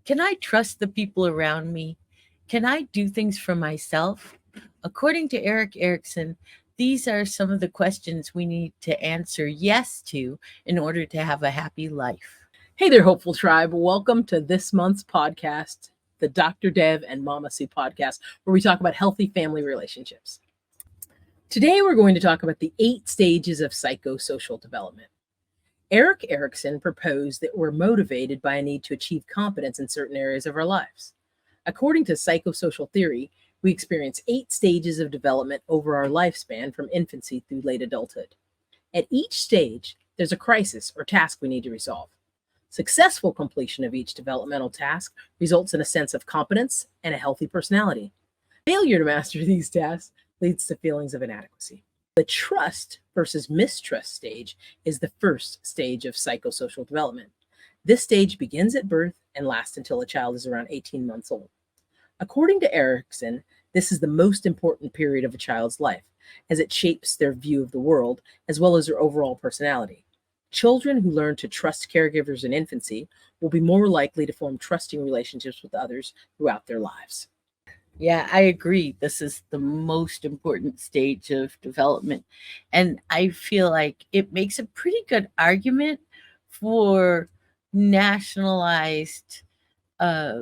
Can I trust the people around me? Can I do things for myself? According to Erik Erikson, these are some of the questions we need to answer yes to in order to have a happy life. Hey there, Hopeful Tribe. Welcome to this month's podcast, the Dr. Dev and Mama Sue podcast, where we talk about healthy family relationships. Today, we're going to talk about the 8 stages of psychosocial development. Erik Erikson proposed that we're motivated by a need to achieve competence in certain areas of our lives. According to psychosocial theory, we experience 8 stages of development over our lifespan from infancy through late adulthood. At each stage, there's a crisis or task we need to resolve. Successful completion of each developmental task results in a sense of competence and a healthy personality. Failure to master these tasks leads to feelings of inadequacy. The trust versus mistrust stage is the first stage of psychosocial development. This stage begins at birth and lasts until a child is around 18 months old. According to Erikson, this is the most important period of a child's life, as it shapes their view of the world as well as their overall personality. Children who learn to trust caregivers in infancy will be more likely to form trusting relationships with others throughout their lives. Yeah, I agree. This is the most important stage of development. And I feel like it makes a pretty good argument for nationalized uh,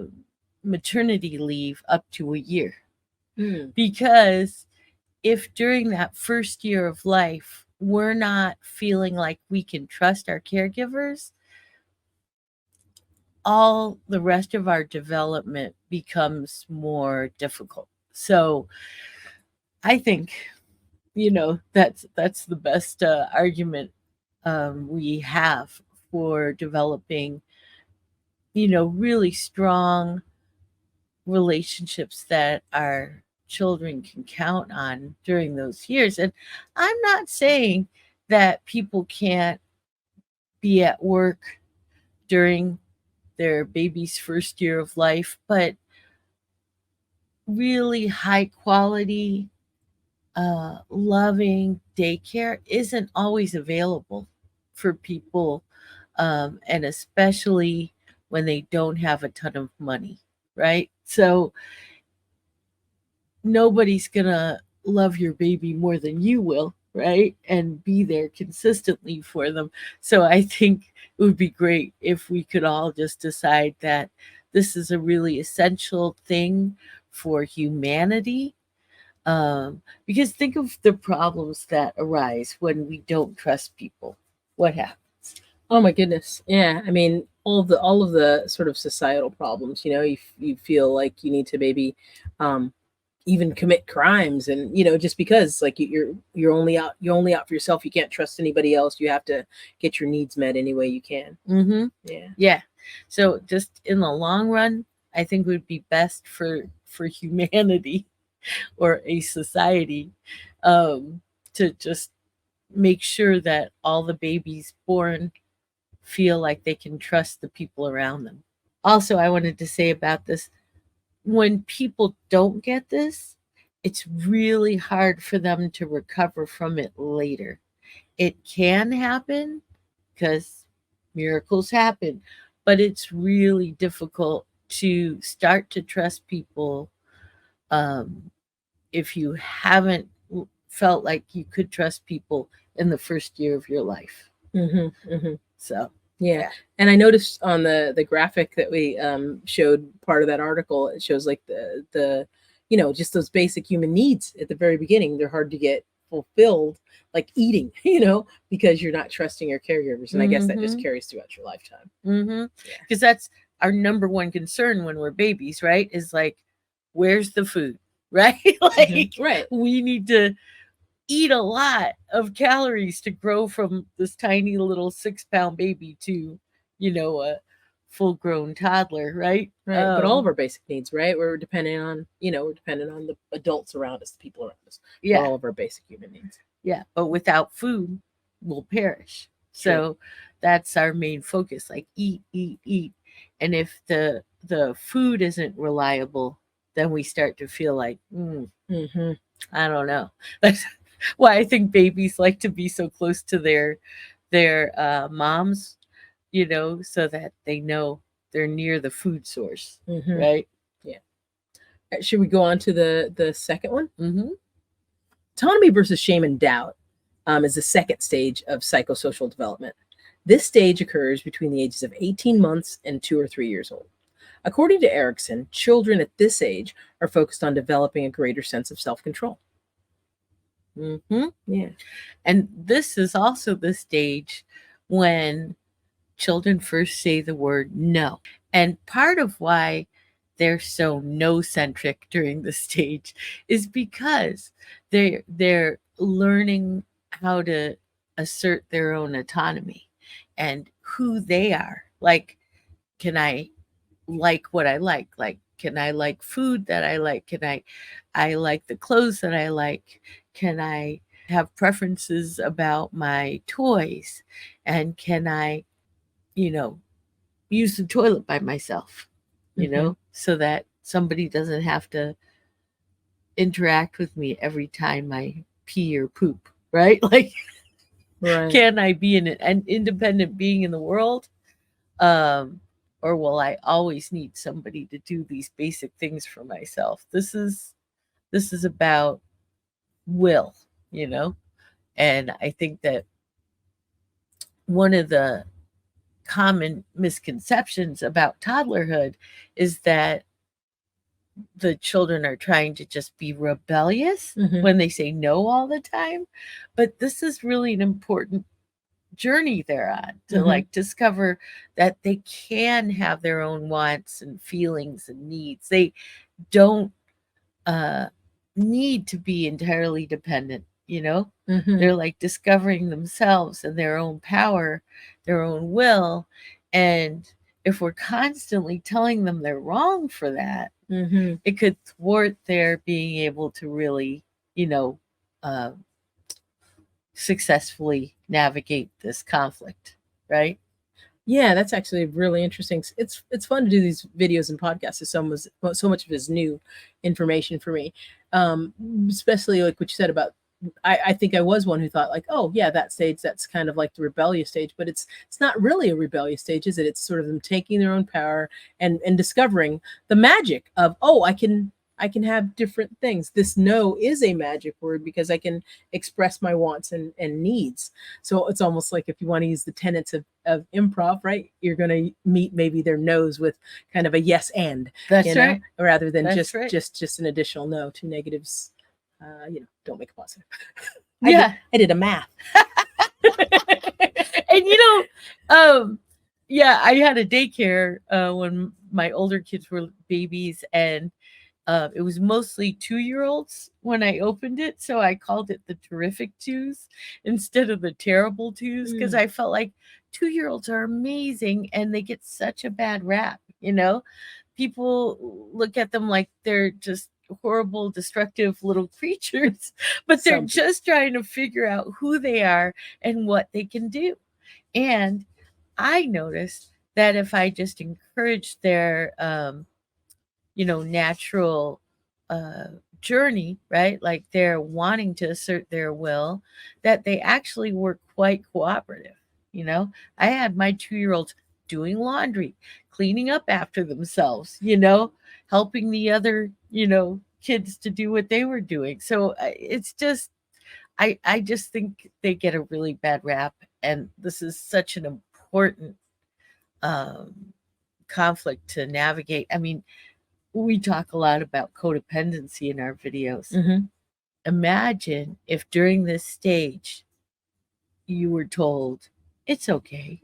maternity leave up to a year. Because if during that first year of life, we're not feeling like we can trust our caregivers, all the rest of our development becomes more difficult. So I think, that's the best argument we have for developing, really strong relationships that our children can count on during those years. And I'm not saying that people can't be at work during their baby's first year of life, but really high quality, loving daycare isn't always available for people, and especially when they don't have a ton of money, right? So nobody's gonna love your baby more than you will, right? And be there consistently for them. So I think it would be great if we could all just decide that this is a really essential thing for humanity. Because think of the problems that arise when we don't trust people. What happens? Oh my goodness. Yeah. I mean, all of the sort of societal problems, you feel like you need to maybe even commit crimes, and just because like you're only out for yourself, you can't trust anybody else, you have to get your needs met any way you can. Mm-hmm. Yeah. Yeah. So just in the long run, I think it would be best for humanity or a society, to just make sure that all the babies born feel like they can trust the people around them. Also, I wanted to say about this, when people don't get this, it's really hard for them to recover from it later. It can happen because miracles happen, but it's really difficult to start to trust people, um, if you haven't felt like you could trust people in the first year of your life. Mm-hmm, mm-hmm. So, Yeah. And I noticed on the graphic that we showed part of that article, it shows like the just those basic human needs at the very beginning. They're hard to get fulfilled, like eating, because you're not trusting your caregivers. And I guess that just carries throughout your lifetime. Mm-hmm. Yeah. Because that's our number one concern when we're babies, right? Is like, where's the food, right? Like, Right. we need to eat a lot of calories to grow from this tiny little 6-pound baby to, a full grown toddler, right? Right. But all of our basic needs, right? We're dependent on the adults around us, the people around us, for Yeah. all of our basic human needs. Yeah. But without food, we'll perish. True. So that's our main focus, like eat, eat, eat. And if the food isn't reliable, then we start to feel like, Mm-hmm. I don't know. That's why I think babies like to be so close to their moms, so that they know they're near the food source, Mm-hmm. right? Yeah. Should we go on to the second one? Mm-hmm. Autonomy versus shame and doubt is the second stage of psychosocial development. This stage occurs between the ages of 18 months and 2 or 3 years old. According to Erikson, children at this age are focused on developing a greater sense of self-control. Mm-hmm. Yeah. And this is also the stage when children first say the word no. And part of why they're so no-centric during the stage is because they're learning how to assert their own autonomy and who they are. Like, can I like what I like? Like, can I like food that I like? Can I like the clothes that I like? Can I have preferences about my toys? And can I, you know, use the toilet by myself, so that somebody doesn't have to interact with me every time I pee or poop, right? Like, Right. can I be an independent being in the world? Or will I always need somebody to do these basic things for myself? This is about will, and I think that one of the common misconceptions about toddlerhood is that the children are trying to just be rebellious when they say no all the time. But this is really an important journey they're on to like discover that they can have their own wants and feelings and needs. They don't need to be entirely dependent. They're like discovering themselves and their own power, their own will. And if we're constantly telling them they're wrong for that, it could thwart their being able to really, uh, successfully navigate this conflict, right? Yeah, that's actually really interesting. It's fun to do these videos and podcasts. So much of it is new information for me, especially like what you said about. I think I was one who thought like, oh yeah, that stage that's kind of like the rebellious stage, but it's not really a rebellious stage, is it? It's sort of them taking their own power and discovering the magic of, oh, I can have different things. This no is a magic word because I can express my wants and needs. So it's almost like if you want to use the tenets of improv, right? You're going to meet maybe their no's with kind of a yes and, That's right. rather than That's right. just an additional no. Two negatives, don't make a positive. Yeah. I did a math. And yeah, I had a daycare when my older kids were babies, and it was mostly 2-year-olds when I opened it, so I called it the terrific twos instead of the terrible twos, because I felt like 2-year-olds are amazing and they get such a bad rap. People look at them like they're just horrible, destructive little creatures, but they're just trying to figure out who they are and what they can do. And I noticed that if I just encourage their natural journey, right? Like they're wanting to assert their will, that they actually were quite cooperative. I had my 2-year-olds doing laundry, cleaning up after themselves, helping the other, kids to do what they were doing. So it's just, I just think they get a really bad rap. And this is such an important conflict to navigate. I mean, we talk a lot about codependency in our videos. Imagine if during this stage you were told, it's okay,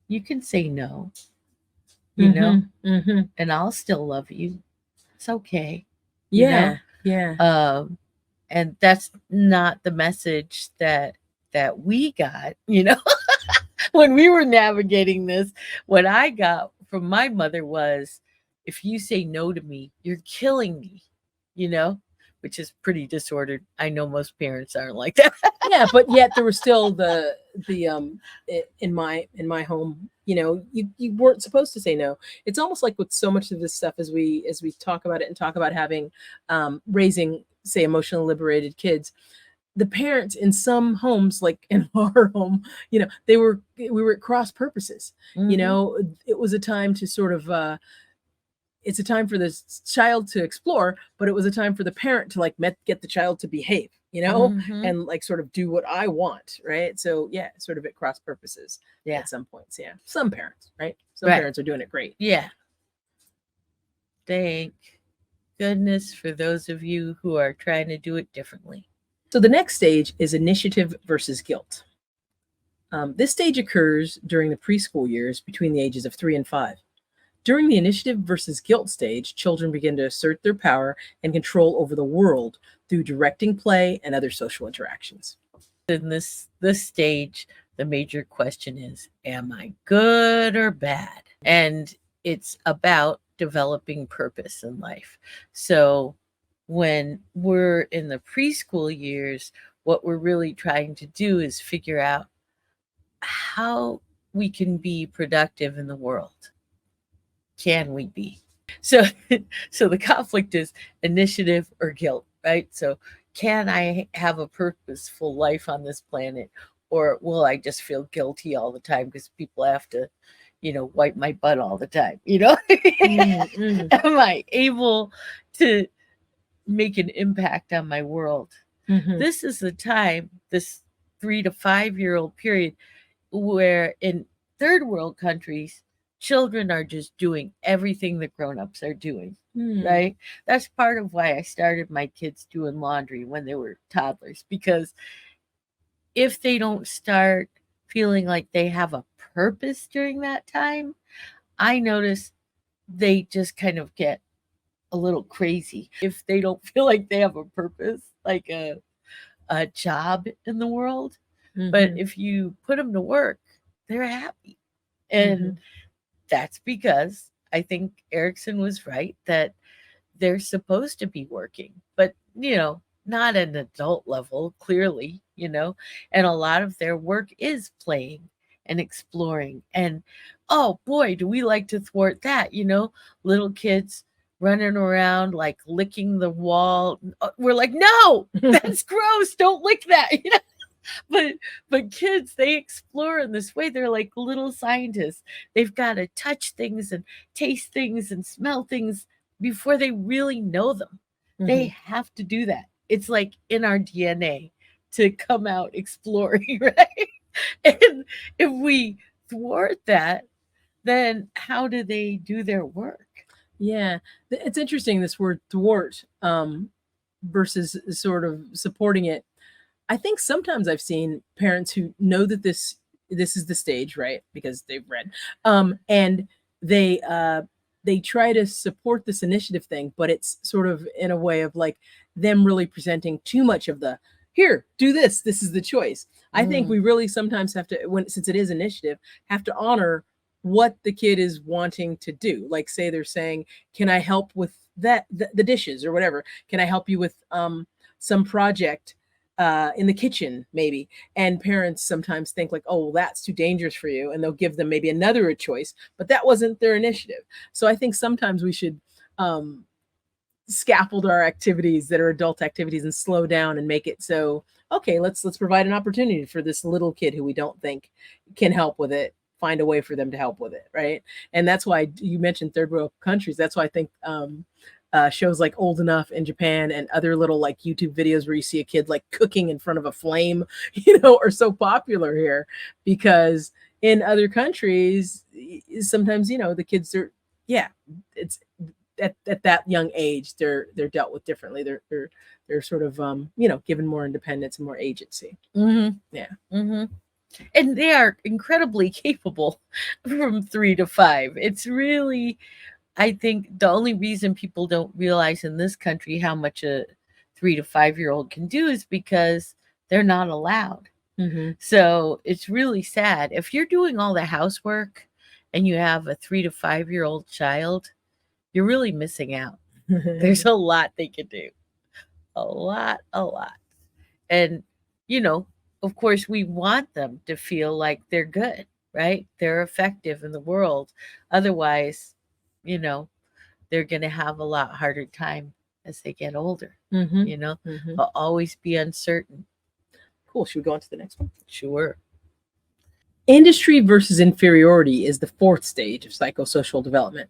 you can say no, and I'll still love you. It's okay. Yeah. And that's not the message that we got, when we were navigating this. What I got from my mother was, if you say no to me, you're killing me, which is pretty disordered. I know most parents aren't like that. Yeah, but yet there was still the in my home, you weren't supposed to say no. It's almost like with so much of this stuff, as we talk about it and talk about having raising, say, emotionally liberated kids, the parents in some homes, like in our home, we were at cross purposes. It was a time to sort of it's a time for the child to explore, but it was a time for the parent to like get the child to behave, and like sort of do what I want, right? So yeah, sort of at cross purposes. Yeah. At some points, yeah. Some parents, right? Some Right. parents are doing it great. Yeah. Thank goodness for those of you who are trying to do it differently. So the next stage is initiative versus guilt. This stage occurs during the preschool years between the ages of 3 and 5. During the initiative versus guilt stage, children begin to assert their power and control over the world through directing play and other social interactions. In this stage, the major question is, am I good or bad? And it's about developing purpose in life. So when we're in the preschool years, what we're really trying to do is figure out how we can be productive in the world. Can we be? So the conflict is initiative or guilt, right? So can I have a purposeful life on this planet, or will I just feel guilty all the time because people have to, wipe my butt all the time? Am I able to make an impact on my world? This is the time, this 3 to 5-year-old period, where in third world countries, children are just doing everything the grown-ups are doing, right? That's part of why I started my kids doing laundry when they were toddlers, because if they don't start feeling like they have a purpose during that time, I notice they just kind of get a little crazy. If they don't feel like they have a purpose, like a job in the world, but if you put them to work, they're happy. And that's because I think Erikson was right that they're supposed to be working, but not at an adult level, clearly, and a lot of their work is playing and exploring. And oh boy, do we like to thwart that, little kids running around like licking the wall. We're like, no, that's gross. Don't lick that. But kids, they explore in this way. They're like little scientists. They've got to touch things and taste things and smell things before they really know them. They have to do that. It's like in our DNA to come out exploring, right? And if we thwart that, then how do they do their work? Yeah, it's interesting, this word thwart versus sort of supporting it. I think sometimes I've seen parents who know that this is the stage, right? Because they've read, and they try to support this initiative thing, but it's sort of in a way of like them really presenting too much of the, here, do this. This is the choice. I think we really sometimes have to, since it is initiative, have to honor what the kid is wanting to do. Like, say they're saying, can I help with that, the dishes or whatever? Can I help you with some project in the kitchen, maybe? And parents sometimes think like, oh, well, that's too dangerous for you, and they'll give them maybe another choice, but that wasn't their initiative. So I think sometimes we should scaffold our activities that are adult activities and slow down and make it so, okay, let's provide an opportunity for this little kid who we don't think can help with it, find a way for them to help with it, right? And that's why you mentioned third world countries. That's why I think shows like Old Enough in Japan and other little like YouTube videos where you see a kid like cooking in front of a flame, are so popular here, because in other countries, sometimes, the kids are, it's at that young age, they're dealt with differently. They're sort of, given more independence and more agency. Yeah. And they are incredibly capable from 3 to 5. It's really, I think the only reason people don't realize in this country how much a 3 to 5-year-old can do is because they're not allowed. So it's really sad. If you're doing all the housework and you have a 3 to 5-year-old child, you're really missing out. There's a lot they can do. A lot. And, of course, we want them to feel like they're good, right? They're effective in the world. Otherwise, they're going to have a lot harder time as they get older. They'll always be uncertain. Cool. Should we go on to the next one? Sure. Industry versus inferiority is the fourth stage of psychosocial development.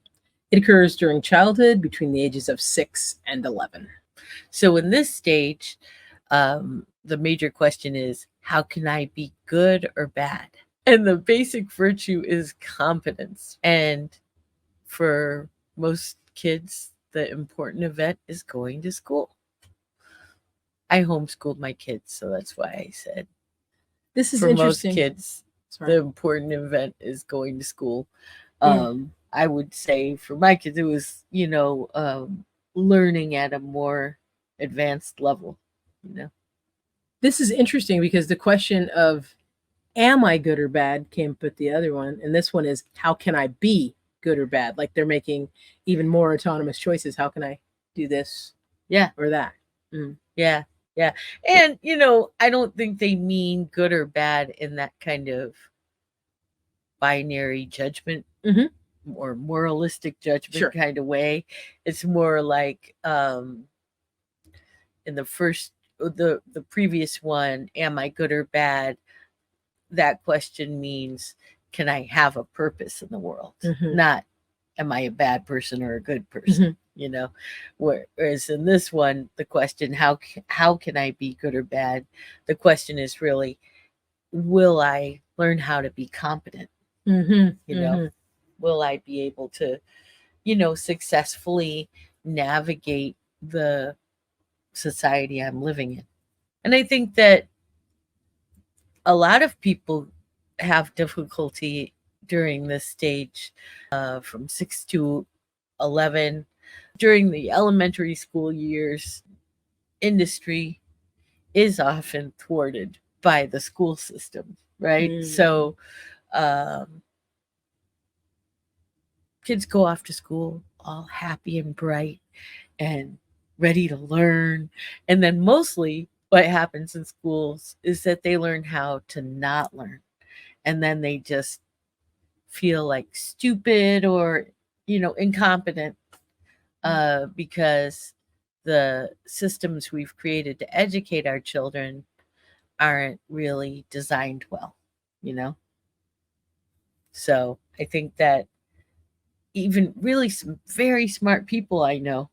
It occurs during childhood between the ages of 6 and 11. So in this stage, the major question is, how can I be good or bad? And the basic virtue is competence. And for most kids, the important event is going to school. I homeschooled my kids, so that's why I said This is for most interesting. kids, Sorry. the important event is going to school. Yeah. I would say for my kids, it was, learning at a more advanced level, you know. This is interesting because the question of am I good or bad came up with the other one. And this one is how can I be good or bad? Like they're making even more autonomous choices. How can I do this Yeah. or that? Yeah. Yeah. And, I don't think they mean good or bad in that kind of binary judgment Mhm. or moralistic judgment Sure. kind of way. It's more like in the previous one, am I good or bad? That question means, can I have a purpose in the world? Mhm. Not, am I a bad person or a good person? Whereas in this one, the question, how can I be good or bad? The question is really, will I learn how to be competent? Will I be able to, successfully navigate the society I'm living in? And I think that a lot of people have difficulty during this stage, from 6 to 11. During the elementary school years, industry is often thwarted by the school system, right? So kids go off to school all happy and bright and ready to learn. And then mostly what happens in schools is that they learn how to not learn. And then they just feel like stupid or, incompetent, because the systems we've created to educate our children aren't really designed well, you know? So I think that even really some very smart people I know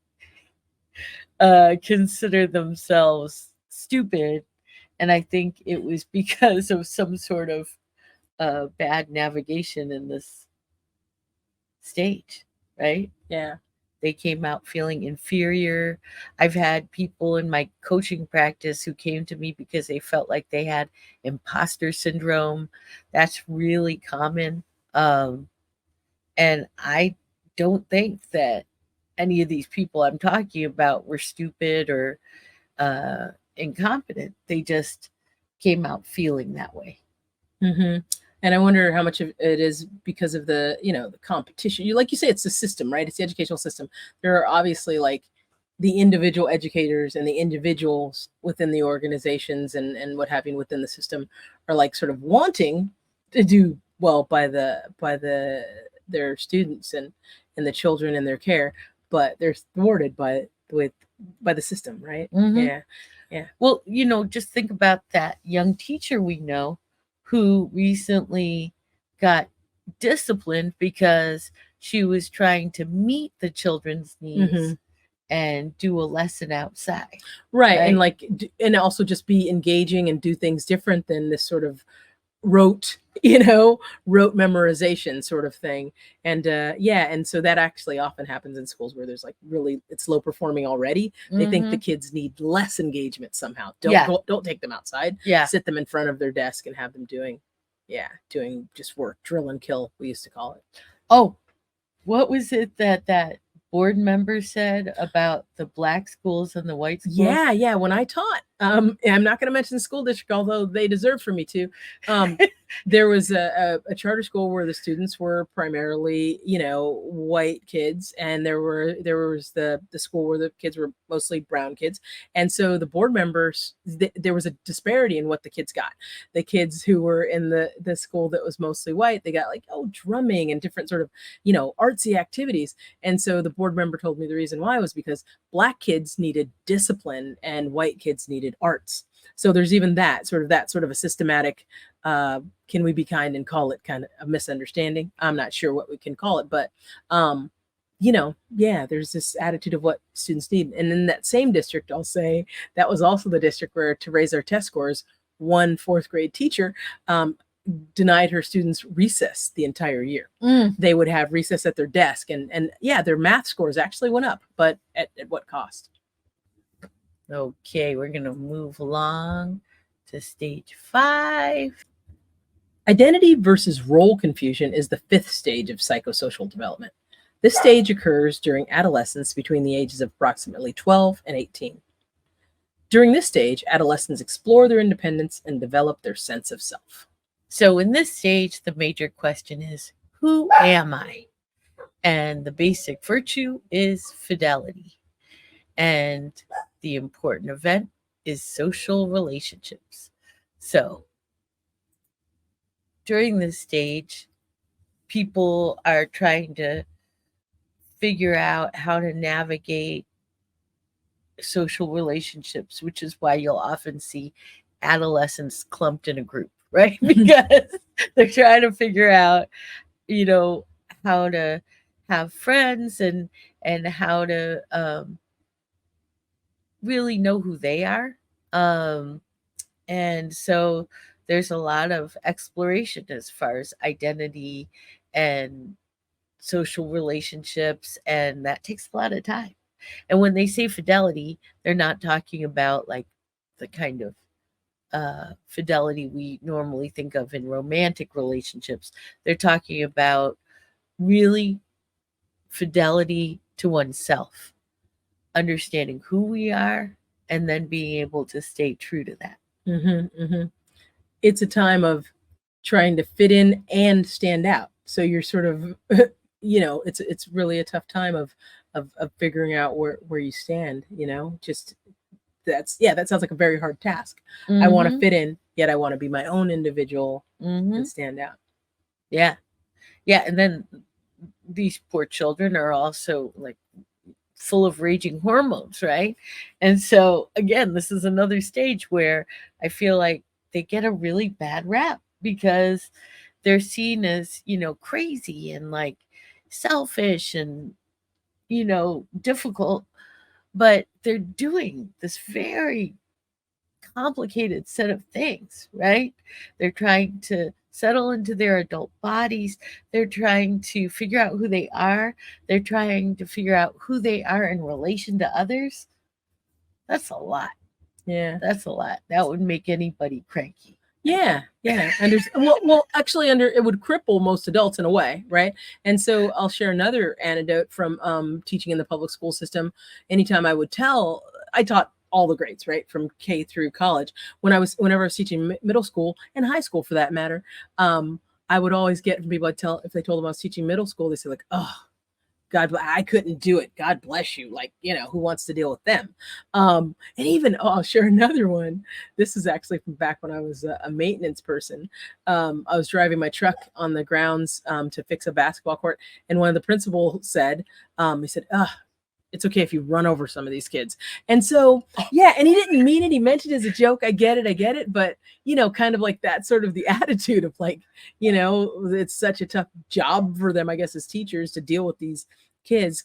consider themselves stupid. And I think it was because of some sort of bad navigation in this stage, right? Yeah. They came out feeling inferior. I've had people in my coaching practice who came to me because they felt like they had imposter syndrome. That's really common. And I don't think that any of these people I'm talking about were stupid or incompetent. They just came out feeling that way. And I wonder how much of it is because of the, the competition. Like you say, it's the system, right? It's the educational system. There are obviously like the individual educators and the individuals within the organizations and what have you within the system are like sort of wanting to do well by their students and the children in their care, but they're thwarted by the system, right? Mhm. Yeah. Well, just think about that young teacher we know who recently got disciplined because she was trying to meet the children's needs and do a lesson outside. Right. And like, and also just be engaging and do things different than this sort of rote memorization sort of thing. And and so that actually often happens in schools where there's like really it's low performing already. They think the kids need less engagement somehow. Don't take them outside. Sit them in front of their desk and have them doing just work, drill and kill, we used to call it. Oh, what was it that board member said about the black schools and the white schools? Yeah. When I taught, I'm not going to mention the school district, although they deserve for me to. There was a charter school where the students were primarily, white kids, and there was the school where the kids were mostly brown kids, and so the board members, there was a disparity in what the kids got. The kids who were in the school that was mostly white, they got like drumming and different sort of artsy activities, and so the board member told me the reason why was because black kids needed discipline and white kids needed arts. So there's even that sort of a systematic, can we be kind and call it kind of a misunderstanding? I'm not sure what we can call it, but yeah, there's this attitude of what students need. And in that same district, I'll say that was also the district where, to raise our test scores, one fourth grade teacher denied her students recess the entire year. They would have recess at their desk, and yeah, their math scores actually went up, but at what cost? Okay, we're going to move along to stage 5. Identity versus role confusion is the 5th stage of psychosocial development. This stage occurs during adolescence between the ages of approximately 12 and 18. During this stage, adolescents explore their independence and develop their sense of self. So in this stage, the major question is, who am I? And the basic virtue is fidelity. And the important event is social relationships. So during this stage, people are trying to figure out how to navigate social relationships, which is why you'll often see adolescents clumped in a group, right? Because they're trying to figure out, how to have friends and how to really know who they are. And so there's a lot of exploration as far as identity and social relationships, and that takes a lot of time. And when they say fidelity, they're not talking about like the kind of fidelity we normally think of in romantic relationships. They're talking about really fidelity to oneself, understanding who we are, and then being able to stay true to that. It's a time of trying to fit in and stand out. So you're sort of, it's really a tough time of figuring out where you stand. Just that sounds like a very hard task. I want to fit in, yet I want to be my own individual and stand out. Yeah. And then these poor children are also like full of raging hormones, right? And so again, this is another stage where I feel like they get a really bad rap because they're seen as, crazy and like selfish and, difficult, but they're doing this very complicated set of things, right? They're trying to settle into their adult bodies. They're trying to figure out who they are. They're trying to figure out who they are in relation to others. That's a lot. Yeah. That's a lot. That would make anybody cranky. Yeah. And there's actually it would cripple most adults in a way, right? And so I'll share another anecdote from teaching in the public school system. Anytime I taught all the grades, right, from K through college. Whenever I was teaching middle school and high school, for that matter, I would always get from people. If they told them I was teaching middle school, they say like, "Oh, God, I couldn't do it. God bless you." Like, who wants to deal with them? And even, I'll share another one. This is actually from back when I was a maintenance person. I was driving my truck on the grounds to fix a basketball court. And one of the principals said, he said, it's okay if you run over some of these kids. And so, yeah, and he didn't mean it. He meant it as a joke. I get it. But, kind of like that sort of the attitude of like, it's such a tough job for them, I guess, as teachers to deal with these kids